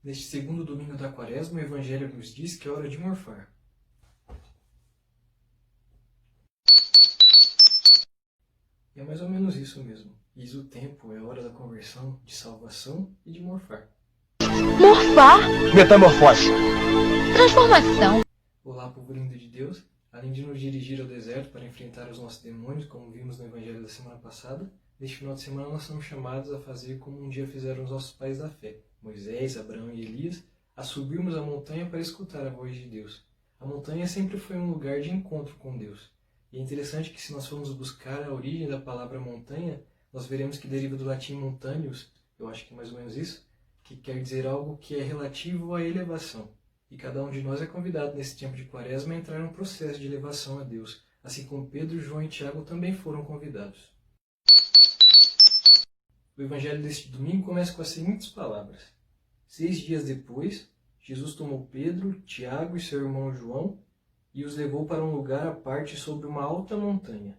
Neste segundo domingo da Quaresma, o Evangelho nos diz que é hora de morfar. E é mais ou menos isso mesmo. Eis o tempo, é hora da conversão, de salvação e de morfar. Morfar? Metamorfose. Transformação. Olá, povo lindo de Deus. Além de nos dirigir ao deserto para enfrentar os nossos demônios, como vimos no Evangelho da semana passada, neste final de semana nós somos chamados a fazer como um dia fizeram os nossos pais da fé, Moisés, Abraão e Elias, a subirmos a montanha para escutar a voz de Deus. A montanha sempre foi um lugar de encontro com Deus. E é interessante que se nós formos buscar a origem da palavra montanha, nós veremos que deriva do latim montanius, eu acho que é mais ou menos isso, que quer dizer algo que é relativo à elevação. E cada um de nós é convidado nesse tempo de Quaresma a entrar num processo de elevação a Deus, assim como Pedro, João e Tiago também foram convidados. O Evangelho deste domingo começa com as seguintes palavras. 6 dias depois, Jesus tomou Pedro, Tiago e seu irmão João e os levou para um lugar à parte sobre uma alta montanha,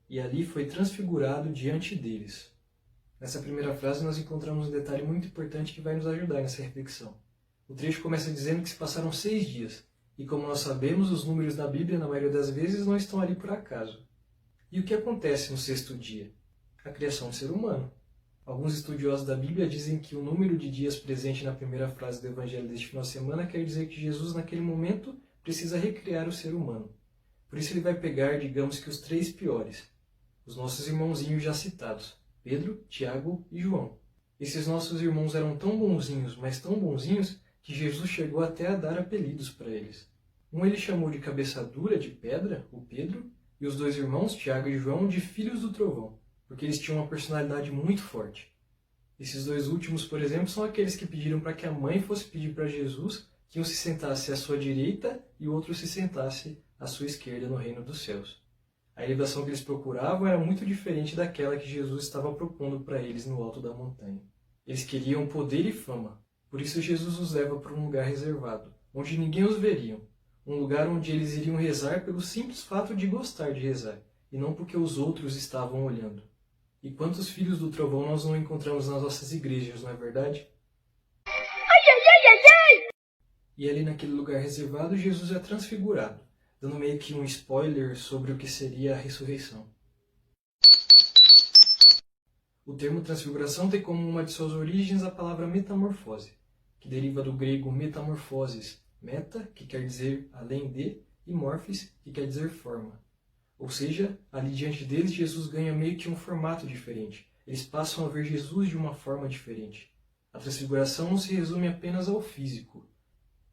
e ali foi transfigurado diante deles. Nessa primeira frase nós encontramos um detalhe muito importante que vai nos ajudar nessa reflexão. O trecho começa dizendo que se passaram 6 dias, e como nós sabemos, os números da Bíblia, na maioria das vezes, não estão ali por acaso. E o que acontece no 6º dia? A criação do ser humano. Alguns estudiosos da Bíblia dizem que o número de dias presente na primeira frase do Evangelho deste final de semana quer dizer que Jesus, naquele momento, precisa recriar o ser humano. Por isso ele vai pegar, digamos que os 3 piores, os nossos irmãozinhos já citados, Pedro, Tiago e João. Esses nossos irmãos eram tão bonzinhos, mas tão bonzinhos, que Jesus chegou até a dar apelidos para eles. Um ele chamou de cabeça dura, de pedra, o Pedro, e os 2 irmãos, Tiago e João, de filhos do trovão, porque eles tinham uma personalidade muito forte. Esses 2 últimos, por exemplo, são aqueles que pediram para que a mãe fosse pedir para Jesus que um se sentasse à sua direita e o outro se sentasse à sua esquerda no reino dos céus. A elevação que eles procuravam era muito diferente daquela que Jesus estava propondo para eles no alto da montanha. Eles queriam poder e fama. Por isso Jesus os leva para um lugar reservado, onde ninguém os veria, um lugar onde eles iriam rezar pelo simples fato de gostar de rezar, e não porque os outros estavam olhando. E quantos filhos do trovão nós não encontramos nas nossas igrejas, não é verdade? Ai, ai, ai, ai, ai! E ali naquele lugar reservado, Jesus é transfigurado, dando meio que um spoiler sobre o que seria a ressurreição. O termo transfiguração tem como uma de suas origens a palavra metamorfose, que deriva do grego metamorfoses, meta, que quer dizer além de, e morphis, que quer dizer forma. Ou seja, ali diante deles, Jesus ganha meio que um formato diferente. Eles passam a ver Jesus de uma forma diferente. A transfiguração não se resume apenas ao físico.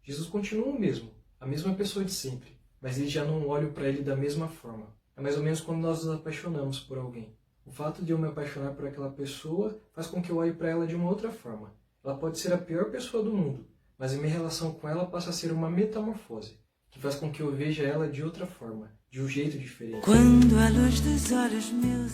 Jesus continua o mesmo, a mesma pessoa de sempre, mas eles já não olham para ele da mesma forma. É mais ou menos quando nós nos apaixonamos por alguém. O fato de eu me apaixonar por aquela pessoa faz com que eu olhe para ela de uma outra forma. Ela pode ser a pior pessoa do mundo, mas a minha relação com ela passa a ser uma metamorfose, que faz com que eu veja ela de outra forma, de um jeito diferente. Quando a luz dos olhos meus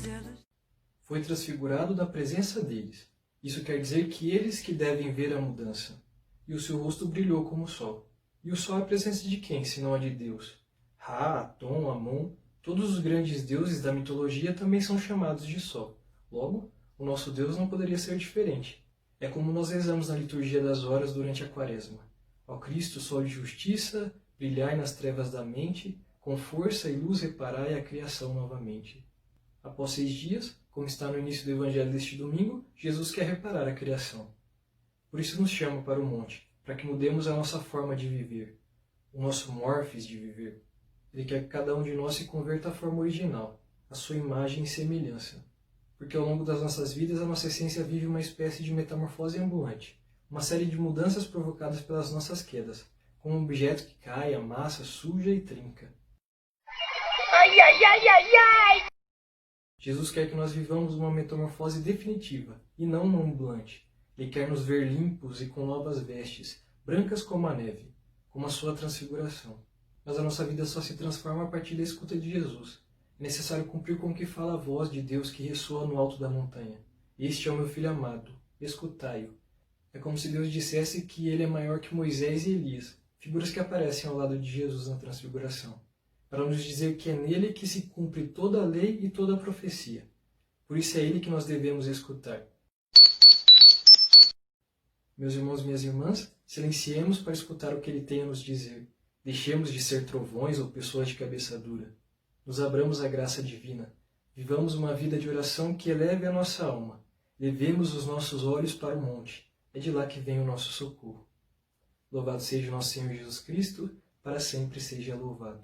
Foi transfigurado da presença deles. Isso quer dizer que eles que devem ver a mudança. E o seu rosto brilhou como o sol. E o sol é a presença de quem, senão a de Deus? Ra, Atom, Amon, todos os grandes deuses da mitologia também são chamados de sol. Logo, o nosso Deus não poderia ser diferente. É como nós rezamos na liturgia das horas durante a Quaresma. Ó Cristo, sol de justiça, brilhai nas trevas da mente, com força e luz reparai a criação novamente. Após 6 dias, como está no início do Evangelho deste domingo, Jesus quer reparar a criação. Por isso nos chama para o monte, para que mudemos a nossa forma de viver, o nosso morphis de viver. Ele quer que cada um de nós se converta à forma original, à sua imagem e semelhança. Porque ao longo das nossas vidas, a nossa essência vive uma espécie de metamorfose ambulante, uma série de mudanças provocadas pelas nossas quedas, como um objeto que cai, amassa, suja e trinca. Ai, ai, ai, ai, ai! Jesus quer que nós vivamos uma metamorfose definitiva, e não uma ambulante. Ele quer nos ver limpos e com novas vestes, brancas como a neve, como a sua transfiguração. Mas a nossa vida só se transforma a partir da escuta de Jesus. É necessário cumprir com o que fala a voz de Deus que ressoa no alto da montanha. Este é o meu filho amado, escutai-o. É como se Deus dissesse que ele é maior que Moisés e Elias, figuras que aparecem ao lado de Jesus na transfiguração, para nos dizer que é nele que se cumpre toda a lei e toda a profecia. Por isso é ele que nós devemos escutar. Meus irmãos e minhas irmãs, Silenciemos para escutar o que ele tem a nos dizer. Deixemos de ser trovões ou pessoas de cabeça dura. Nos abramos à graça divina. Vivamos uma vida de oração que eleve a nossa alma. Levemos os nossos olhos para o monte. É de lá que vem o nosso socorro. Louvado seja o nosso Senhor Jesus Cristo, para sempre seja louvado.